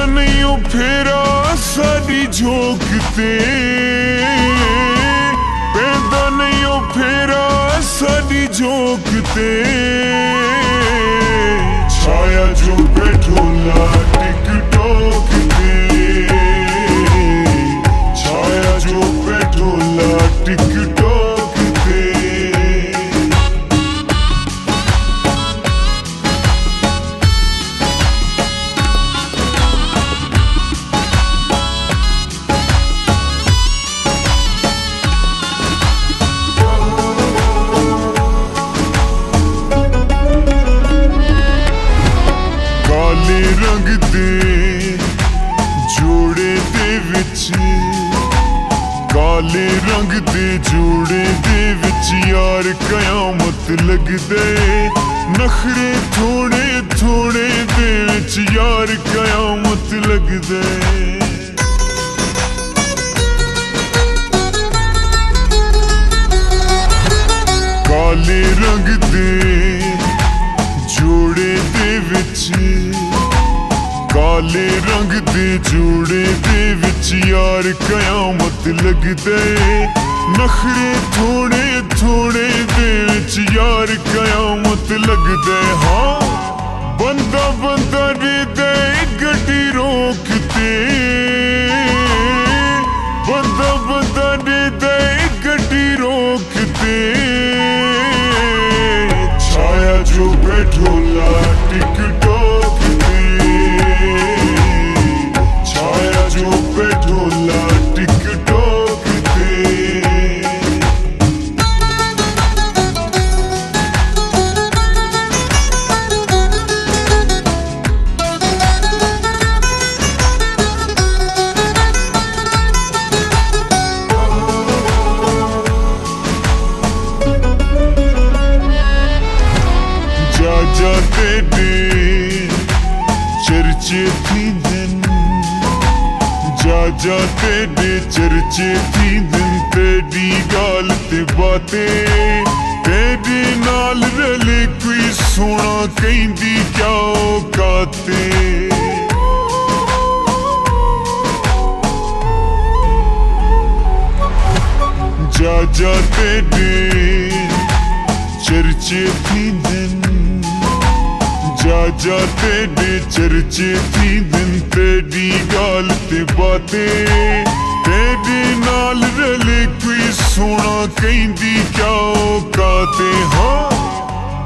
नहीं ओ फेरा साडी झोंक ते, पैदा नहीं ओ फेरा साडी झोंक ते। छाया जो पेट्रोला टिकटॉक ते, छाया जो पेट्रोला टिकटॉक ते। काले रंग दे जोड़े दे विच, काले रंग दे जोड़े दे विच यार कयामत लगदे। नखरे थोड़े थोड़े दे विच यार कयामत लगदे। काले रंग दे जोड़े दे विच, काले रंग दे जोड़े दे विच यार कयामत लगदे। नखरे थोड़े थोड़े दे विच यार कयामत लगदे। हाँ बंदा बंदा दे गड्डी रोकते, बंदा बंदा दे गड्डी रोकते। छाया जो पेट्रोला टिकटॉक ते, छाया जो पेट्रोला टिकटॉक ते। जा तेरे चर्चे थी दिन, जा तेरे चर्चे थी दिन। तेरी गाल ते बातें तेरे नाल रले कोई सोना कहंदी क्या औकाते। जा तेरे चर्चे थी दिन, जा तेरे चर्चे थी दिन। तेरी गाल ते बातें तेरे नाल रले कोई सोना कहंदी क्या औकाते। हाँ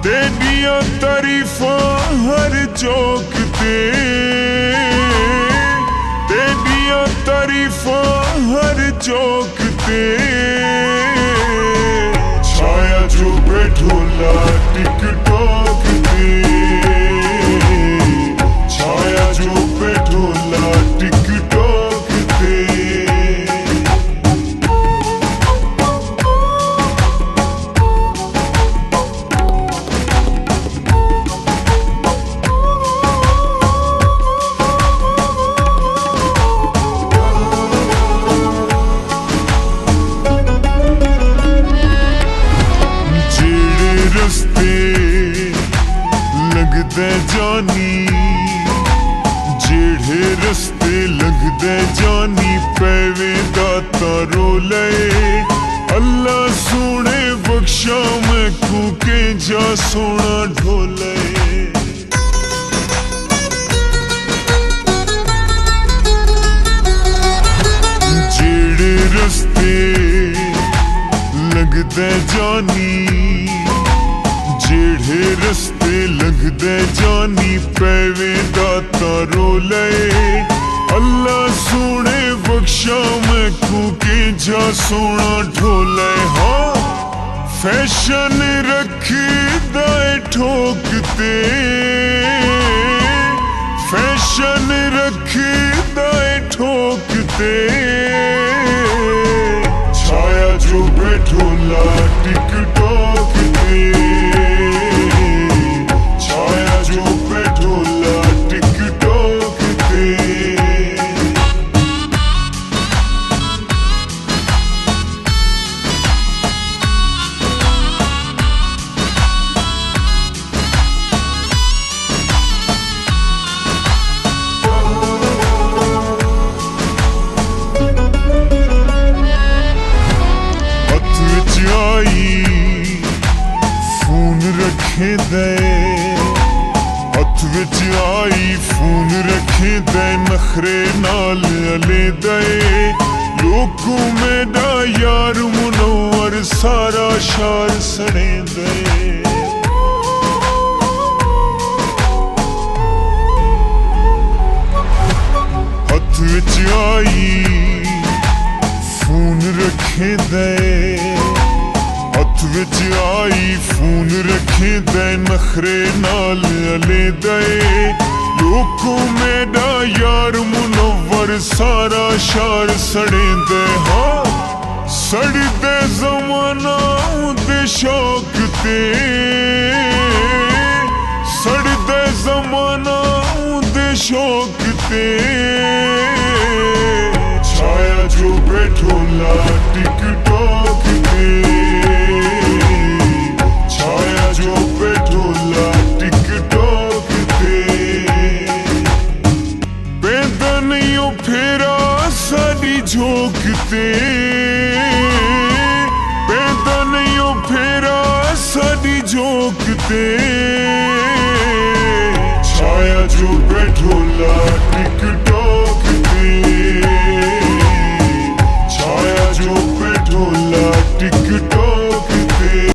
तेरियां तारीफां हर चौक ते, तेरियां तारीफां हर चौक ते। छाया जो पेट्रोला टिकटॉक ते, छाया जो पेट्रोला टिकटॉक ते। जेड़े रस्ते लगदे जानी, जेड़े रस्ते लगदे जानी पैवे दाता रोले। अल्लाह सोने बख्शा मैं कूके जा सोना ढोले। जेड़े रस्ते लगदे जानी, जेड़े रस्ते लगदे जानी पैवे दाता रोले। अल्लाह सोने बख्शा मैं कूके जा सोना ढोले। हाँ फैशन रखदा ठोकते, फैशन रखदा ठोकते। छाया जो पेट्रोला टिकटॉक ते, छाया जो पेट्रोला टिकटॉक ते। रखेंदे नखरे नाल अलेंदे लोगों मेरा यार मुनव्वर सारा शार सड़ेंदे हथ विच आई फोन रखेंदे हथ विच आई फोन रखेंदे नखरे नाल अलेंदे लोगों मेरा यार मुनव्वर सारा शार सड़ेंदे हाँ सड़दे ज़माना दे शौक ते सड़दे ज़माना दे शौक ते छाया जो बैठोला टिकटॉक ते छाया जो बैठोला टिकटॉक ते पैदा नहीं ओ फेरा साडी झोंक ते पैदा नहीं ओ फेरा साडी झोंक ते